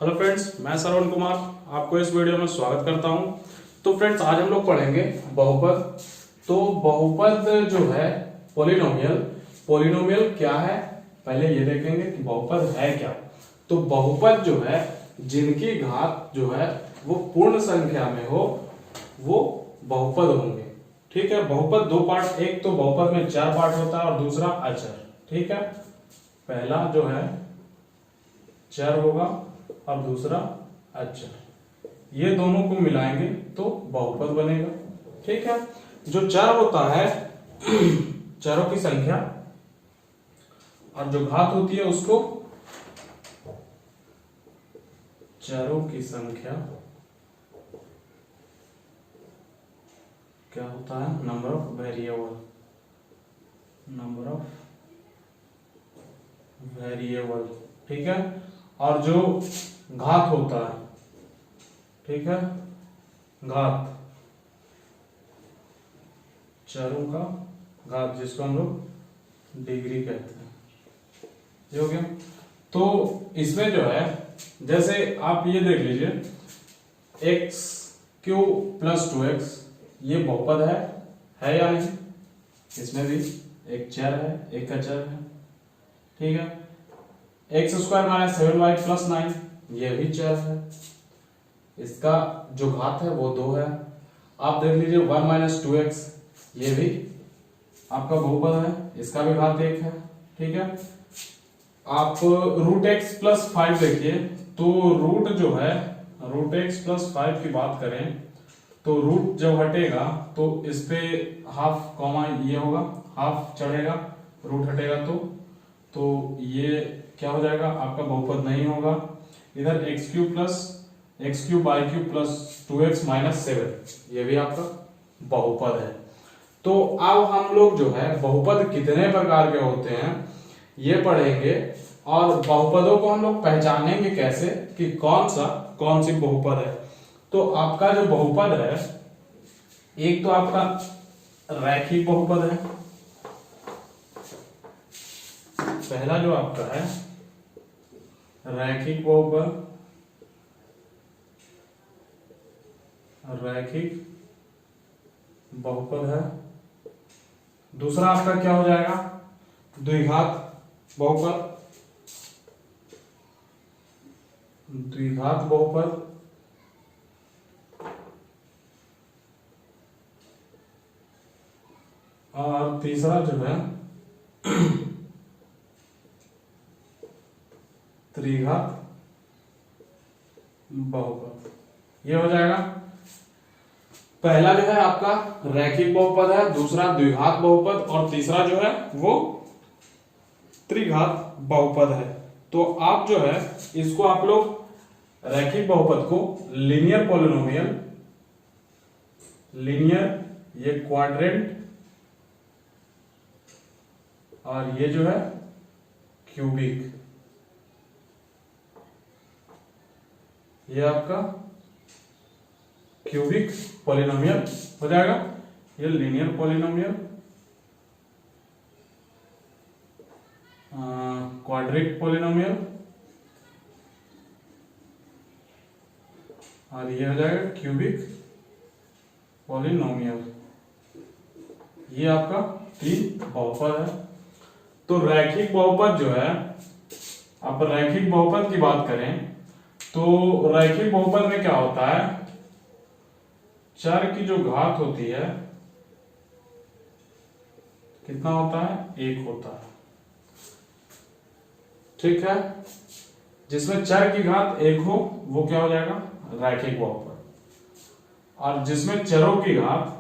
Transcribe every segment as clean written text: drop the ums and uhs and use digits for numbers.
Hello friends, मैं श्रवण कुमार आपको इस वीडियो में स्वागत करता हूं। तो फ्रेंड्स, आज हम लोग पढ़ेंगे बहुपद। तो बहुपद जो है पॉलिनोमियल, पॉलिनोमियल क्या है पहले ये देखेंगे कि बहुपद है क्या। तो बहुपद जो है जिनकी घात जो है वो पूर्ण संख्या में हो वो बहुपद होंगे। ठीक है, बहुपद दो पार्ट, एक तो बहुपद में 4 पार्ट होता है और दूसरा अचर। ठीक है, पहला जो है चर होगा और दूसरा अचर, ये दोनों को मिलाएंगे तो बहुपद बनेगा। ठीक है, जो चर होता है चरों की संख्या और जो घात होती है उसको चरों की संख्या क्या होता है, number of variable, number of variable. ठीक है, और जो घात होता है, ठीक है, घात चरों का घात जिसको हम लोग डिग्री कहते हैं, ये हो गया। तो इसमें जो है जैसे आप ये देख लीजिए एक्स क्यू प्लस 2x, ये बहुपद है या नहीं। इसमें भी एक चर है, एक अचर है। ठीक है, x square minus 7y plus 9, ये भी चर है, इसका जो घात है वो 2 है। आप देख लीजिए 1 माइनस 2x, ये भी आपका बहुपद है, इसका भी घात 1 है। ठीक है, आप रूट एक्स प्लस 5 देखिए, तो रूट जो है रूट एक्स प्लस 5 की बात करें तो रूट जब हटेगा तो इस पे हाफ कॉमा ये होगा, हाफ चढ़ेगा, रूट हटेगा तो ये क्या हो जाएगा, आपका बहुपद नहीं होगा। इधर x cube by cube plus 2x minus 7, ये भी आपका बहुपद है। तो अब हम लोग जो है बहुपद कितने प्रकार के होते हैं ये पढ़ेंगे, और बहुपदों को हम लोग पहचानेंगे कैसे कि कौन सी बहुपद है। तो आपका जो बहुपद है, एक तो आपका रैखिक बहुपद है, पहला जो आपका है रैखिक बहुपद, रैखिक बहुपद है। दूसरा आपका क्या हो जाएगा, द्विघात बहुपद, द्विघात बहुपद। और तीसरा जो है त्रिघात बहुपद, ये हो जाएगा। पहला जो है आपका रैखिक बहुपद है, दूसरा द्विघात बहुपद और तीसरा जो है वो त्रिघात बहुपद है। तो आप जो है इसको आप लोग रैखिक बहुपद को लीनियर पॉलिनोमियल, लीनियर ये क्वाड्रेंट, और ये जो है क्यूबिक, ये आपका क्यूबिक पॉलिनोमियल हो जाएगा। ये लीनियर पॉलिनोमियल, क्वाड्रिक पॉलिनोमियल, और ये हो जाएगा क्यूबिक पॉलिनोमियल। ये आपका 3 बहुपद है। तो रैखिक बहुपद जो है, आप रैखिक बहुपद की बात करें तो रैखिक बहुपद में क्या होता है, चर की जो घात होती है कितना होता है, 1 होता है। ठीक है, जिसमें चर की घात 1 हो वो क्या हो जाएगा, रैखिक बहुपद। और जिसमें चरों की घात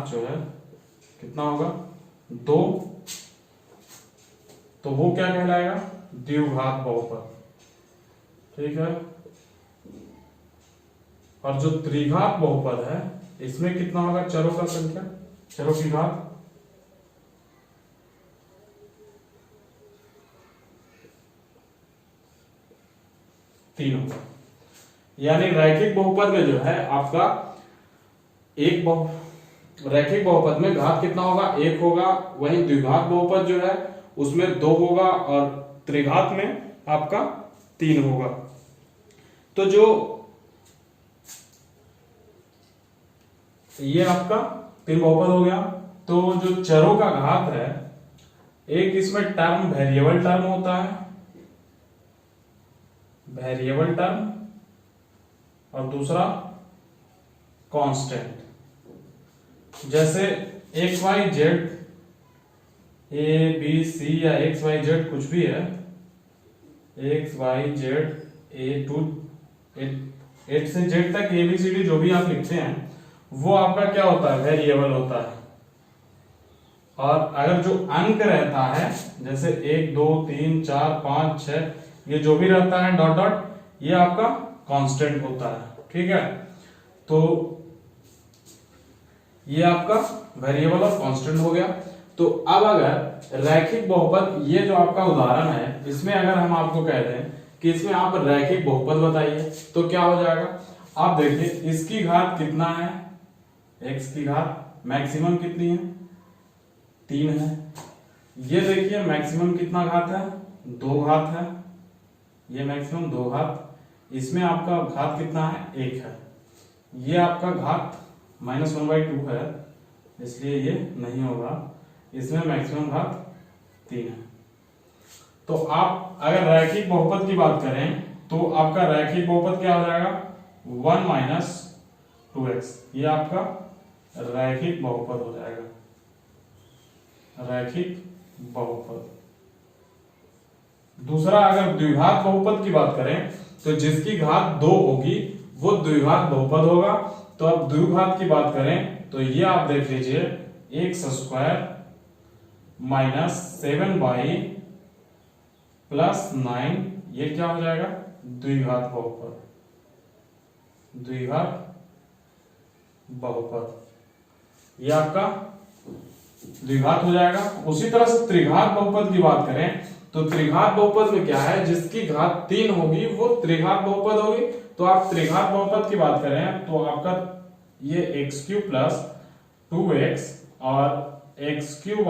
जो है कितना होगा, 2, तो वो क्या कहलाएगा, द्विघात बहुपद। ठीक है, और जो त्रिघात बहुपद है इसमें कितना होगा, चरों का संख्या, चरों की घात, तीन होगा। यानी रैखिक बहुपद में जो है आपका रैखिक बहुपद में घात कितना होगा, 1 होगा। वहीं द्विघात बहुपद जो है उसमें 2 होगा और त्रिघात में आपका 3 होगा। तो जो ये आपका 3 बहुपद हो गया। तो जो चरों का घात है, एक इसमें टर्म वेरिएबल टर्म होता है, वेरिएबल टर्म, और दूसरा कांस्टेंट। जैसे X Y Z, A B C या एक्स वाई जेड कुछ भी है, X Y Z A to A से जेड तक ए बी सी डी जो भी आप लिखते हैं वो आपका क्या होता है, वेरिएबल होता है। और अगर जो अंक रहता है जैसे 1 2 3 4 5 6 ये जो भी रहता है डॉट डॉट, ये आपका कांस्टेंट होता है। ठीक है, तो ये आपका वेरिएबल और कांस्टेंट हो गया। तो अब अगर रैखिक बहुपद, ये जो आपका उदाहरण है, इसमें अगर हम आपको कह दें कि इसमें आप रैखिक बहुपद बताइए तो क्या हो जाएगा। आप देखिए इसकी घात कितना है, x की घात मैक्सिमम कितनी है, 3 है। ये देखिए मैक्सिमम कितना घात है, 2 घात है, ये मैक्सिमम 2 घात, इसमें आपका घात कितना है, 1 है। ये आपका घात -1/2 है, इसलिए ये नहीं होगा। इसमें मैक्सिमम घात 3 है। तो आप अगर रैखिक बहुपद की बात करें तो आपका रैखिक बहुपद क्या हो जाएगा, 1 - 2x। ये आपका रैखिक बहुपद हो जाएगा, रैखिक बहुपद। दूसरा अगर द्विघात बहुपद की बात करें तो जिसकी घात 2 होगी वो द्विघात बहुपद होगा। तो अब द्विघात की बात करें तो ये आप देख लीजिए, x² - 7y + 9, ये क्या हो जाएगा, द्विघात बहुपद, द्विघात बहुपद, ये आपका द्विघात हो जाएगा। उसी तरह से त्रिघात बहुपद की बात करें तो त्रिघात बहुपद में क्या है, जिसकी घात 3 होगी वो त्रिघात बहुपद होगी। तो आप त्रिघात बहुपद की बात करें तो आपका ये x³ + 2x और x³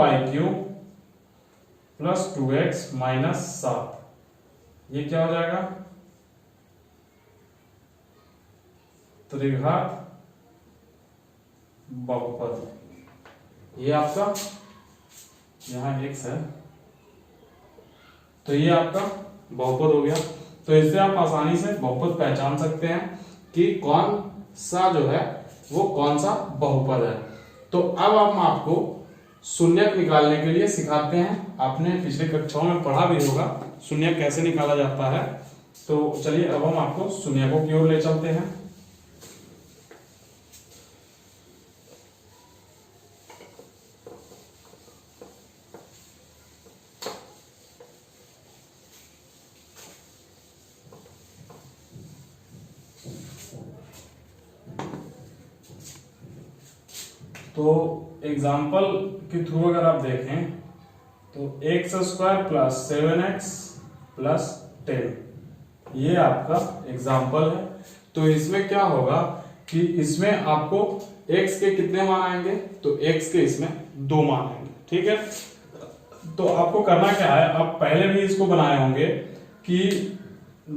+ 2x - 7, ये क्या हो जाएगा, त्रिघात बहुपद। ये आपका यहां x है, तो ये आपका बहुपद हो गया। तो इससे आप आसानी से बहुपद पहचान सकते हैं कि कौन सा जो है वो कौन सा बहुपद है। तो अब हम आपको शून्यक निकालने के लिए सिखाते हैं। आपने पिछले कक्षाओं में पढ़ा भी होगा शून्यक कैसे निकाला जाता है। तो चलिए अब हम आपको शून्यकों की ओर ले चलते हैं। तो एग्जाम्पल के थ्रू अगर आप देखें तो x² + 7x + 10, ये आपका एग्जाम्पल है। तो इसमें क्या होगा कि इसमें आपको x के कितने मान आएंगे, तो x के इसमें 2 मान आएंगे। ठीक है, तो आपको करना क्या है, आप पहले भी इसको बनाए होंगे कि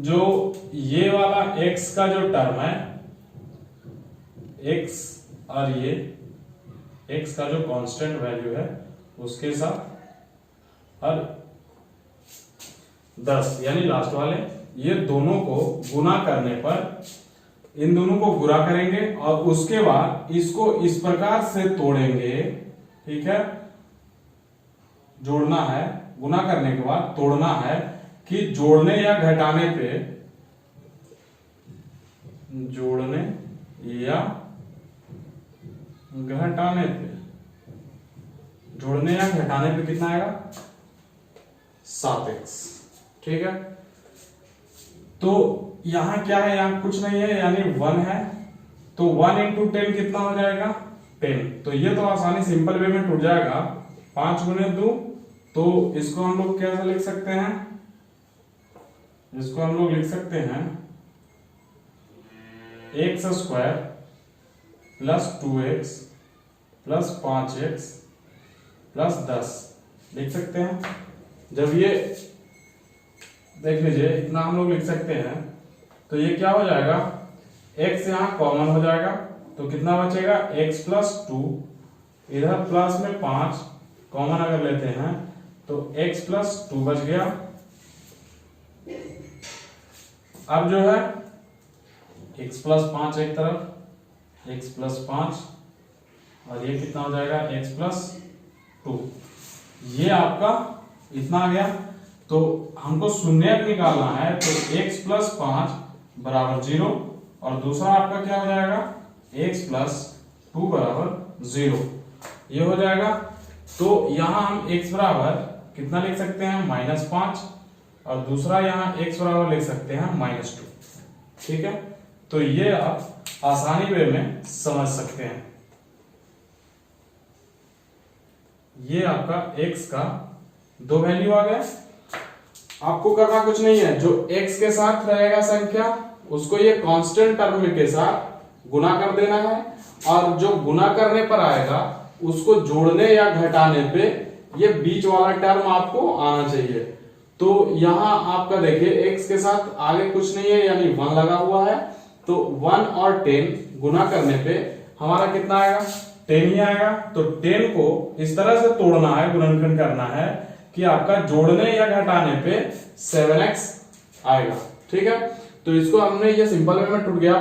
जो ये वाला x का जो टर्म है, x और ये x का जो कांस्टेंट वैल्यू है उसके साथ और 10 यानी लास्ट वाले, ये दोनों को गुना करने पर इन दोनों को गुणा करेंगे और उसके बाद इसको इस प्रकार से तोड़ेंगे। ठीक है, जोड़ना है, गुना करने के बाद तोड़ना है कि जोड़ने या घटाने पे, जोड़ने या घटाने पे, जोड़ने या घटाने पे कितना आएगा, 7x। ठीक है, तो यहां क्या है, यहां कुछ नहीं है यानी 1 है, तो 1 × 10 कितना हो जाएगा, 10। तो ये तो आसानी सिंपल वे में टूट जाएगा, 5 × 2, तो इसको हम लोग कैसे लिख सकते हैं, इसको हम लोग लिख सकते हैं x² + 2x + 5x + 10 लिख सकते हैं। जब ये देख लीजिए इतना हम लोग लिख सकते हैं, तो ये क्या हो जाएगा, x यहाँ कॉमन हो जाएगा, तो कितना बचेगा x प्लस 2, इधर प्लस में 5 कॉमन अगर लेते हैं तो x प्लस 2 बच गया। अब जो है x प्लस 5 एक तरफ, x प्लस 5 और ये कितना हो जाएगा x प्लस 2, ये आपका इतना आ गया। तो हमको शून्यक निकालना है, तो x प्लस 5 बराबर 0 और दूसरा आपका क्या हो जाएगा x प्लस 2 बराबर 0, ये हो जाएगा। तो यहां हम x बराबर कितना लिख सकते हैं -5 और दूसरा यहां x बराबर लिख सकते हैं -2। ठीक है, तो ये आप आसानी वे में समझ सकते हैं। ये आपका x का दो वैल्यू आ गया। आपको करना कुछ नहीं है, जो x के साथ रहेगा संख्या उसको ये कांस्टेंट टर्म के साथ गुना कर देना है, और जो गुना करने पर आएगा उसको जोड़ने या घटाने पे ये बीच वाला टर्म आपको आना चाहिए। तो यहां आपका देखिए x के साथ आगे कुछ नहीं है, यानी 1 लगा हुआ है, तो 1 और 10 गुना करने पे हमारा कितना आएगा 10 ही आएगा। तो 10 को इस तरह से तोड़ना है, गुणनखंड करना है कि आपका जोड़ने या घटाने पे 7x आएगा। ठीक है, तो इसको हमने ये सिंपल वे में टूट गया,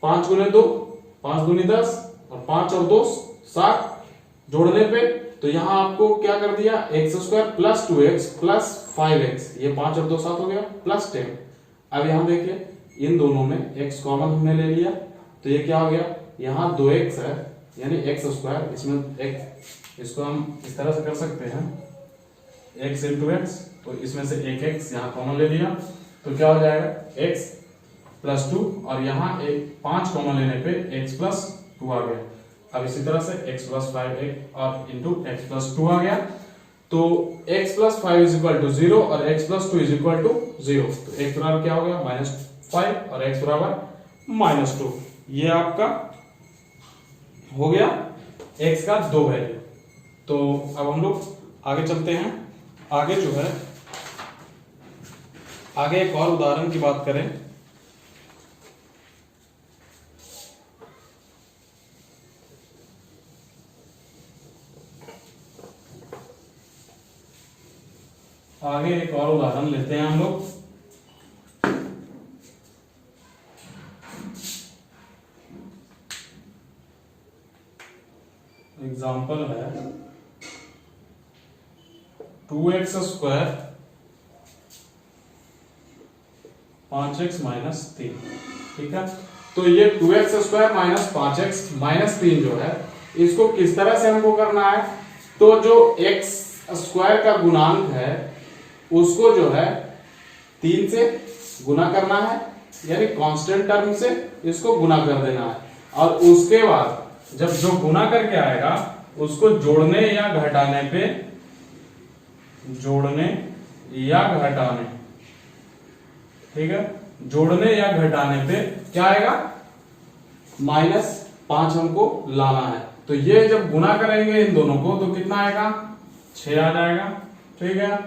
5 गुने 2 5 दूनी 10 और 5 और 2 7, जोड़ने पे तो यहां आपको क्या कर दिया x² plus 2x plus 5x, ये 5 और 2 7 हो गया, प्लस 10। अब यहां देखिए इन दोनों में x कॉमन हमने ले लिया, तो ये क्या हो गया, यहां 2x है यानी x², इसमें x, इसको हम इस तरह से कर सकते हैं x इंटू एक्स, तो इसमें से एक x यहाँ कॉमन ले लिया, तो क्या हो जाएगा x प्लस 2 और यहाँ एक 5 कॉमन लेने पे x प्लस 2 आ गया। अब इसी तरह से x प्लस 5 और इंटू x प्लस 2 आ गया, तो x plus 5 is equal to 0 और x plus 2 is equal to 0, तो x बराबर क्या हो गया -5 और x बराबर -2। ये आपका हो गया x का दो वैल्यू। तो अब हम लोग आगे चलते हैं। आगे जो है, आगे एक और उदाहरण की बात करें। आगे एक और उदाहरण लेते हैं हम लोग। एग्जाम्पल है 2x² 5x माइनस 3। ठीक है, तो ये 2x² माइनस 5x माइनस 3 जो है, इसको किस तरह से हमको करना है, तो जो x² का गुणांक है उसको जो है 3 से गुना करना है, यानी कांस्टेंट टर्म से इसको गुना कर देना है, और उसके बाद जब जो गुना करके आएगा उसको जोड़ने या घटाने पे, जोड़ने या घटाने, ठीक है, जोड़ने या घटाने पे क्या आएगा -5 हमको लाना है। तो ये जब गुना करेंगे इन दोनों को तो कितना आएगा 6 आ जाएगा। ठीक है,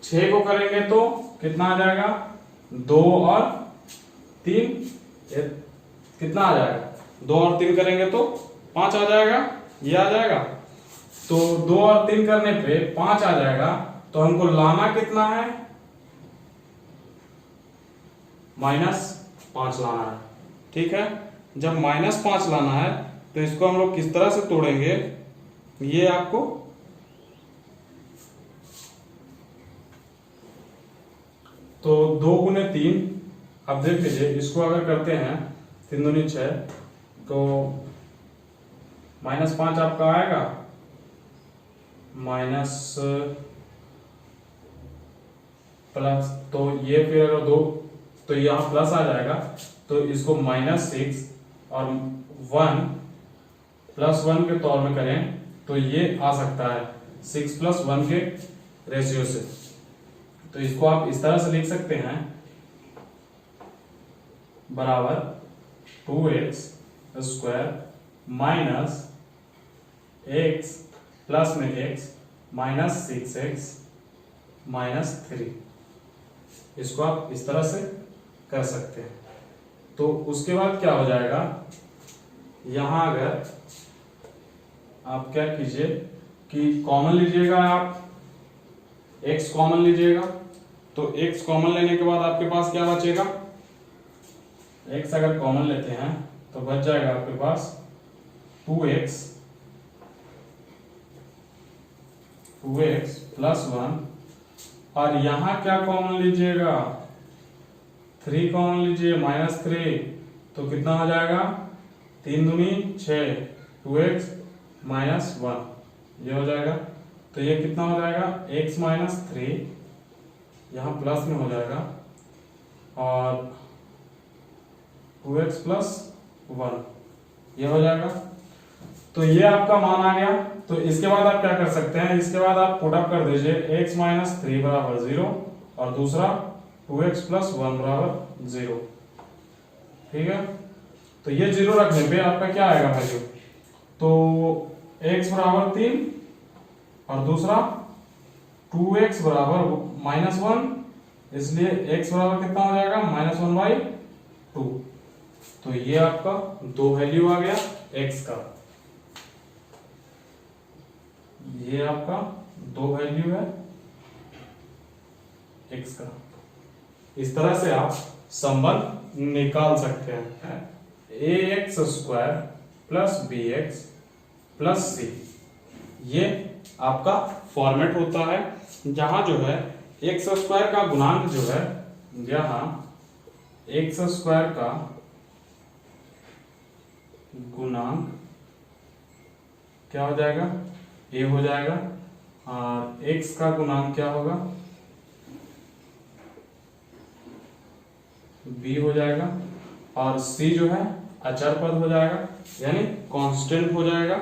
6 को करेंगे तो कितना आ जाएगा 2 और 3, कितना आ जाएगा 2 और 3 करेंगे तो 5 आ जाएगा, ये आ जाएगा। तो 2 और 3 करने पे 5 आ जाएगा, तो हमको लाना कितना है -5 लाना है। ठीक है, जब -5 लाना है तो इसको हम लोग किस तरह से तोड़ेंगे, ये आपको तो 2 गुने 3, अब देख लीजिए इसको अगर करते हैं 3 दूनी 6, तो -5 आपका आएगा माइनस प्लस, तो ये फिर अगर 2 तो यहां प्लस आ जाएगा, तो इसको -6 और 1 प्लस 1 के तौर में करें तो ये आ सकता है 6 प्लस 1 के रेशियो से। तो इसको आप इस तरह से लिख सकते हैं बराबर 2x² माइनस x प्लस में x माइनस 6x -3। इसको आप इस तरह से कर सकते हैं। तो उसके बाद क्या हो जाएगा, यहां अगर आप क्या कीजिए कि कॉमन लीजिएगा, आप x कॉमन लीजिएगा, तो x कॉमन लेने के बाद आपके पास क्या बचेगा, x अगर कॉमन लेते हैं तो बच जाएगा आपके पास 2x प्लस 1, और यहां क्या कॉमन लीजिएगा, 3 कॉमन लीजिए, -3, तो कितना हो जाएगा, 3 दूनी 6, 2x माइनस 1 ये हो जाएगा। तो ये कितना हो जाएगा, x माइनस 3, यहाँ प्लस में हो जाएगा, और 2x प्लस 1 ये हो जाएगा। तो ये आपका मान आ गया। तो इसके बाद आप क्या कर सकते हैं, इसके बाद आप पुट अप कर दीजिए, x माइनस 3 बराबर 0 और दूसरा 2x प्लस 1 बराबर 0। ठीक है, तो ये 0 रखने पे आपका क्या आएगा वैल्यू, तो x बराबर 3 और दूसरा 2x बराबर -1, इसलिए x बराबर कितना हो जाएगा, -1/2। तो ये आपका 2 वैल्यू आ गया x का, ये आपका 2 वैल्यू है x का। इस तरह से आप संबंध निकाल सकते हैं, ax² plus bx plus c। ये आपका फॉर्मेट होता है, जहां जो है x² का गुणांक जो है, यहां x² का गुणांक क्या हो जाएगा, a हो जाएगा, और x का गुणांक क्या होगा, b हो जाएगा, और c जो है अचर पद हो जाएगा, यानी कांस्टेंट हो जाएगा।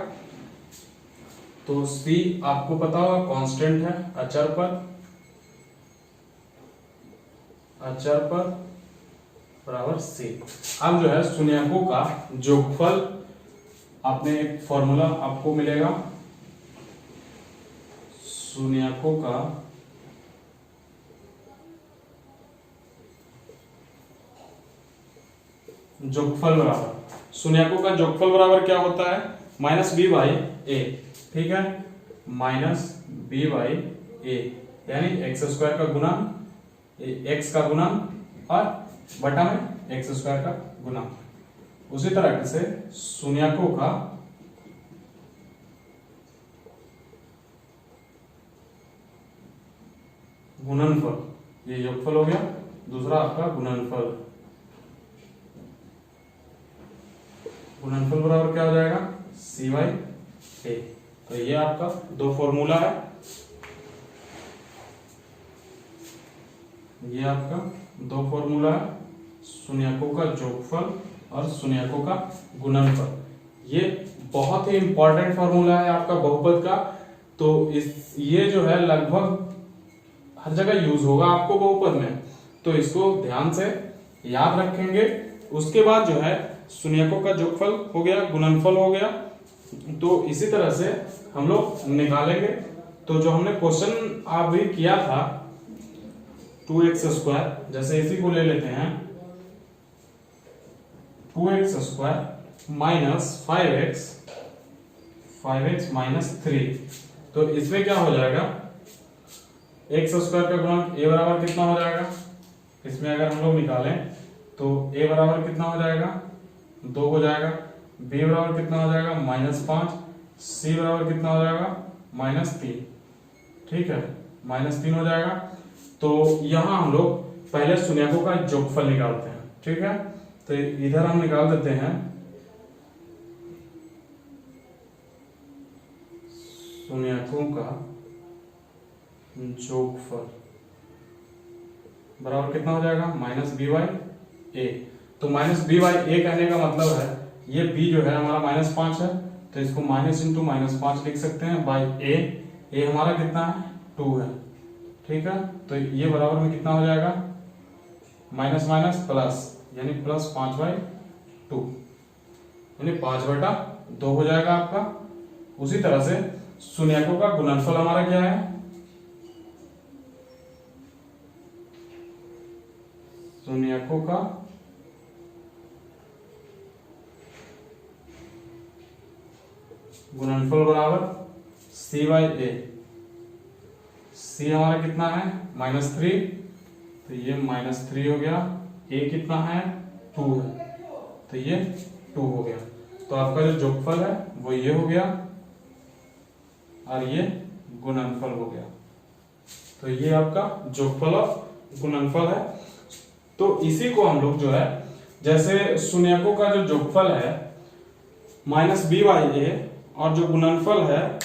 तो c आपको पता होगा कांस्टेंट है, अचर पद बराबर c। अब जो है शून्यकों का जोगफल, आपने एक फॉर्मूला आपको मिलेगा, शून्यकों का जोगफल बराबर, शून्यकों का जोगफल बराबर क्या होता है, -b/a। ठीक है, -b/a, यानी x² का गुणन, x का गुणन और बटा में x² का गुणन। उसी तरह से शून्यकों का गुणनफल, ये योगफल हो गया, दूसरा आपका गुणनफल। गुणनफल बराबर क्या हो जाएगा, c/a। तो ये आपका 2 फॉर्मूला है, ये आपका 2 फॉर्मूला है, शून्यकों का जोगफल और शून्यकों का गुणनफल। ये बहुत ही इंपॉर्टेंट फॉर्मूला है आपका बहुपद का। तो ये जो है लगभग हर जगह यूज होगा आपको बहुपद में, तो इसको ध्यान से याद रखेंगे। उसके बाद जो है शून्यकों का जोगफल हो गया, गुणनफल हो गया, तो इसी तरह से हम लोग निकालेंगे। तो जो हमने क्वेश्चन आप भी किया था 2x², जैसे इसी को ले लेते हैं, 2x² माइनस 5x माइनस 3। तो इसमें क्या हो जाएगा, x² का गुणांक a बराबर कितना हो जाएगा, इसमें अगर हम लोग निकालें तो a बराबर कितना हो जाएगा, 2 हो जाएगा, b बराबर कितना हो जाएगा, -5, c बराबर कितना हो जाएगा, -3। ठीक है, -3 हो जाएगा। तो यहां हम लोग पहले शून्यकों का जोगफल निकालते हैं। ठीक है, तो इधर हम निकाल देते हैं शून्यकों का जोगफल बराबर कितना हो जाएगा, -b/a। तो -b/a कहने का मतलब है, ये b जो है हमारा -5 है, तो इसको -×-5 लिख सकते हैं बाई a हमारा कितना है, 2 है। ठीक है, तो ये बराबर में कितना हो जाएगा, माइनस माइनस प्लस, यानी +5/2, यानी 5/2 हो जाएगा आपका। उसी तरह से शून्यकों का गुणनफल हमारा क्या है, शून्यकों का गुणनफल बराबर C/A। C हमारा कितना है -3, तो ये -3 हो गया। A कितना है 2 है, तो ये 2 हो गया। तो आपका जो जोगफल है वो ये हो गया और ये गुणनफल हो गया। तो ये आपका जोगफल और गुणनफल है। तो इसी को हम लोग जो है, जैसे शून्यकों का जो जोगफल है -B/A और जो गुणनफल है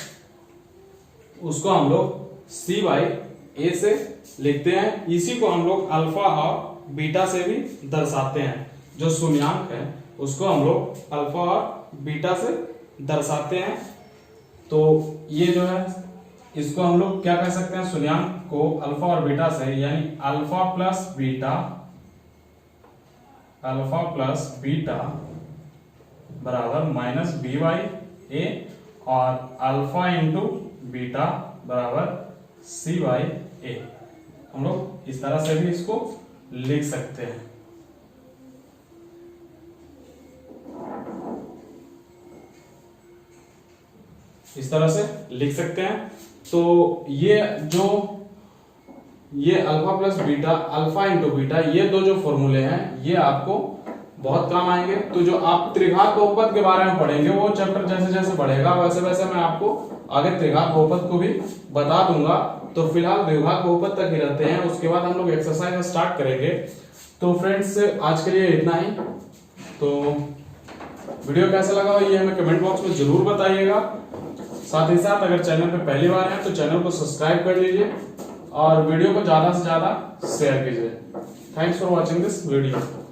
उसको हम लोग C/A से लिखते हैं। इसी को हम लोग अल्फा और बीटा से भी दर्शाते हैं। जो शून्यांक है उसको हम लोग अल्फा और बीटा से दर्शाते हैं। तो ये जो है इसको हम लोग क्या कह सकते हैं, शून्यांक को अल्फा और बीटा से, यानी अल्फा प्लस बीटा बराबर -B/A और अल्फा इंटू बीटा बराबर C/A। हम लोग इस तरह से भी इसको लिख सकते हैं। इस तरह से लिख सकते हैं। तो ये alpha plus beta, alpha into beta, ये दो जो फॉर्मूले हैं ये आपको बहुत काम आएंगे। तो जो आप त्रिघात बहुपद के बारे में पढ़ेंगे वो चैप्टर जैसे जैसे बढ़ेगा वैसे वैसे मैं आपको आगे त्रिघात बहुपद को भी बता दूंगा। तो फिलहाल द्विघात बहुपद तक ही रहते हैं, उसके बाद हम लोग एक्सरसाइज स्टार्ट करेंगे। तो फ्रेंड्स आज के लिए इतना ही। तो वीडियो कैसा लगा ये हमें कमेंट बॉक्स में जरूर बताइएगा। साथ ही साथ अगर चैनल पे पहली बार है तो चैनल को सब्सक्राइब कर लीजिए और वीडियो को ज्यादा से ज्यादा शेयर कीजिए। Thanks for watching this video.